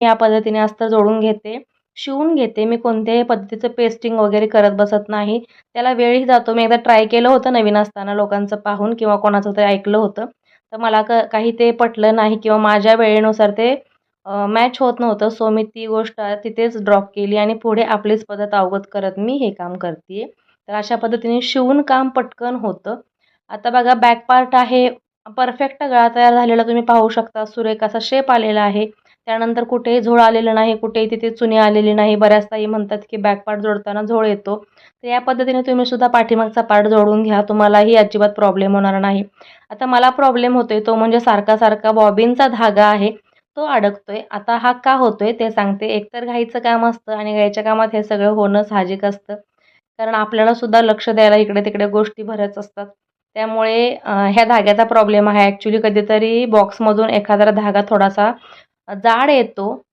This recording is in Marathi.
या पद्धतीने अस्तर जोडून घेते, शिवून घेते. मी कोणत्याही पद्धतीचं पेस्टिंग वगैरे करत बसत नाही. त्याला वेळही जातो. मी एकदा ट्राय केलं होतं नवीन असताना लोकांचं पाहून किंवा कोणाचं तरी ऐकलं होतं. तर मला काही ते पटलं नाही किंवा माझ्या वेळेनुसार ते मॅच होत नव्हतं. सो मी ती गोष्ट तिथेच ड्रॉप केली आणि पुढे आपलीच पद्धत अवगत करत मी हे काम करते तर अशा पद्धतीने शिवून काम पटकन होतं. आता बघा बॅक पार्ट आहे, परफेक्ट गळा तयार झालेला तुम्ही पाहू शकता. सुरेख असा शेप आलेला आहे. त्यानंतर कुठेही झोळ आलेलं नाही, कुठेही तिथे चुनी आलेली नाही. बऱ्याच ताई म्हणतात की बॅक पार्ट जोडताना झोळ येतो. तर या पद्धतीने तुम्ही सुद्धा पाठीमागचा पार्ट जोडून घ्या. तुम्हालाही अजिबात प्रॉब्लेम होणार नाही. आता मला प्रॉब्लेम होतोय तो म्हणजे सारखा बॉबिनचा धागा आहे तो अडकतोय. आता हा का होतोय ते सांगते. एकतर घाईचं काम असतं आणि घाईच्या कामात हे सगळं होणं साहजिक असतं. कारण आपल्याला सुद्धा लक्ष द्यायला इकडे-तिकडे गोष्टी बऱ्याच असतात. त्यामुळे ह्या धाग्याचा प्रॉब्लेम आहे. ॲक्चुअली कधीतरी बॉक्समधून एखादा धागा थोडासा जाड येतो